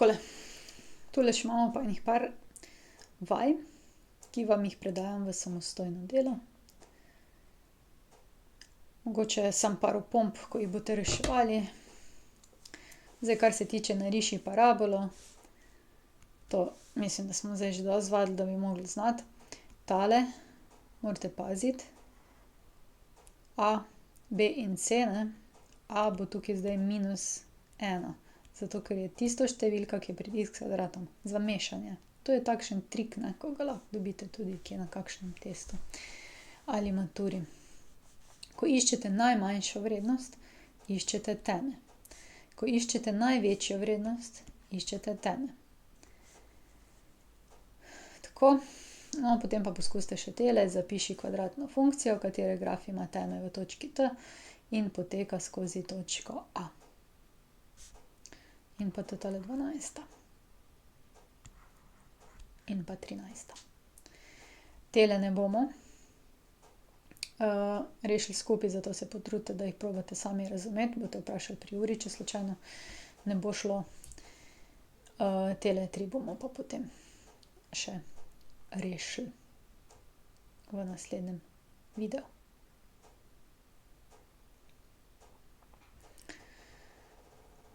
Takole, tule še imamo pa enih par vaj, ki vam jih predajam v samostojno delo. Mogoče samo par opomb, ko jih boste reševali. Zdaj, kar se tiče nariši parabolo, to mislim, da smo zdaj že dosti vadili, da bi mogli znati. Tale morate paziti. A, B in C, ne. A bo tukaj zdaj -1, zato ker je tisto številka, ki je pred x kvadratom, za mešanje. To je takšen trik, ne, ko ga lahko dobite tudi kje na kakšnem testu ali maturi. Ko iščete najmanjšo vrednost, iščete teme. Ko iščete največjo vrednost, iščete teme. Tako, no, potem pa poskusite še tele, zapiši kvadratno funkcijo, katere graf ima teme v točki T in poteka skozi točko A. In pa tale 12. In pa 13. Tele ne bomo rešili skupaj, zato se potrudite, da jih probate sami razumeti, boste vprašali pri uri, če slučajno ne bo šlo. Tele 3 bomo pa potem še rešili v naslednjem videu.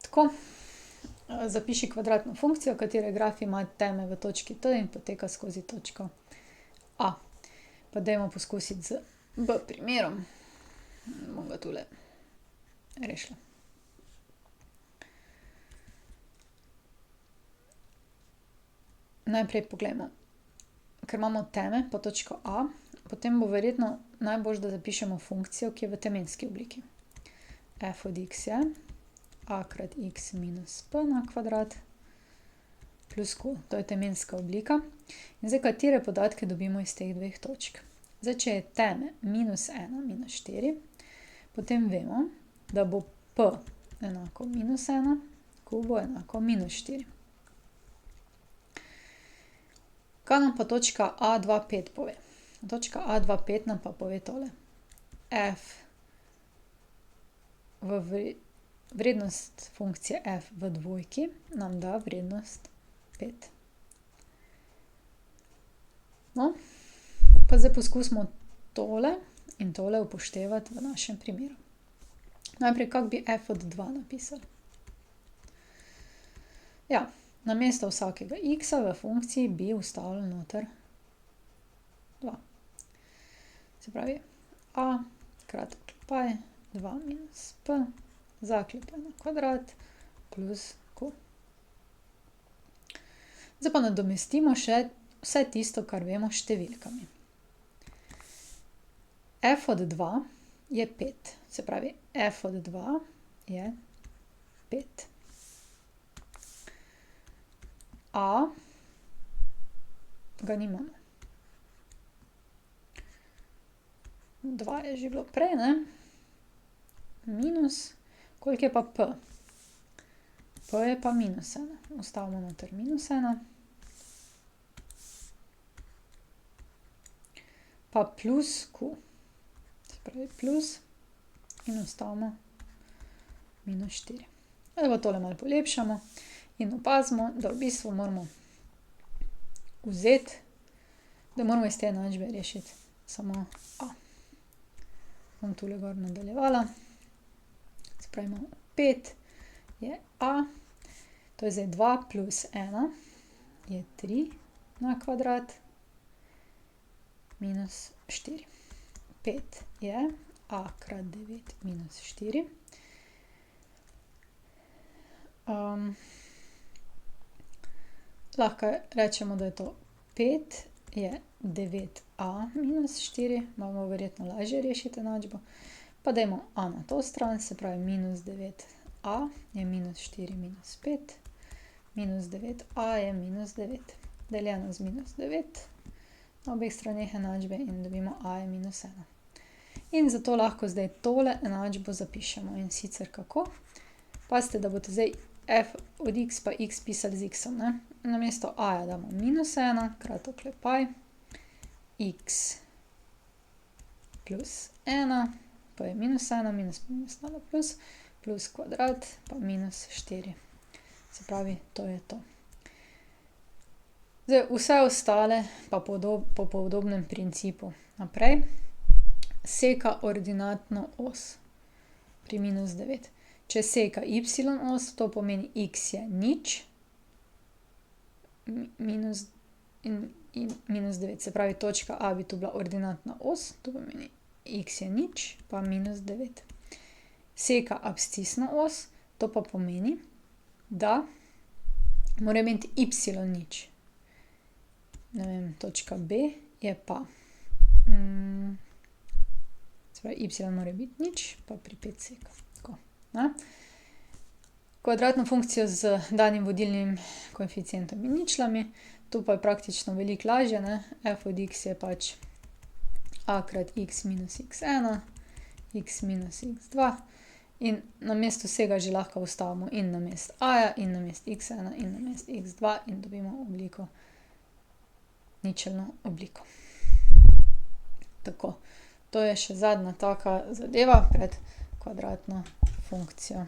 Tako, zapiši kvadratno funkcijo, katere graf ima teme v točki T in poteka skozi točko A. Pa dajmo poskusiti z B primerom. Bom ga tule rešila. Najprej poglejmo. Ker imamo teme pa točko A, potem bo verjetno najboljše, da zapišemo funkcijo, ki je v temenski obliki. F od x je a krat x minus p na kvadrat plus q. To je temenska oblika. In zdaj, katere podatke dobimo iz teh dveh točk? Zdaj, če je teme -1, -4, potem vemo, da bo p enako -1, q bo enako -4. Kaj nam pa točka A25 pove? Točka A25 nam pa pove tole. F vrednost funkcije f v dvojki nam da vrednost 5. No, pa zdaj poskusimo tole in tole upoštevati v našem primeru. Najprej, kako bi f od 2 napisali? Ja, namesto vsakega x-a v funkciji bi vstavili noter 2. Se pravi, a kratek oklepaj 2 minus p zaklepaj na kvadrat plus q. Zdaj pa nadomestimo še vse tisto, kar vemo s številkami. F od 2 je 5. Se pravi, f od 2 je 5. A ga nimamo. 2 je že bilo prej, ne? Minus, koliko je pa p? P je pa -1. Vstavimo noter -1. Pa plus q. Se pravi plus in vstavimo -4. Zdaj pa tole malo polepšamo in opazimo, da v bistvu moramo vzeti, da moramo iz te enačbe rešiti samo a. Bom tule gor nadaljevala. Se pravi, imamo 5 je a, to je zdaj 2 plus 1 je 3 na kvadrat minus 4. 5 je a krat 9 minus 4. Lahko rečemo, da je to 5 je 9a minus 4, imamo verjetno lažje rešiti enačbo. Pa dajmo a na to stran, se pravi minus 9a je minus 4 minus 5, minus 9a je minus 9. Deljeno z minus 9 na obeh straneh enačbe in dobimo a je minus 1. In zato lahko zdaj tole enačbo zapišemo. In sicer kako? Pazite, da boste zdaj f od x pa x pisali z x-om, ne? Namesto a damo -1 krat oklepaj x plus 1, pa je -1, minus plus, plus kvadrat pa -4. Se pravi, to je to. Zdaj, vse ostale pa po podobnem principu naprej. Seka ordinatno os pri -9. Če seka y os, to pomeni x je nič, in -9. Se pravi, točka A bi tu bila ordinatna os, to pomeni x je nič pa -9. Seka abscisno os, to pa pomeni, da mora imeti y nič. Ne vem, točka B je pa, se pravi, y mora biti nič, pa pri 5 seka. Tako, ne. Kvadratno funkcijo z danim vodilnim koeficientom in ničlami, tu pa je praktično veliko lažje, ne. F od x je pač a krat x minus x1, x minus x2 in namesto vsega že lahko vstavimo in namesto a-ja in namesto x1 in namesto x2 in dobimo obliko, ničelno obliko. Tako, to je še zadnja taka zadeva pred kvadratno funkcijo.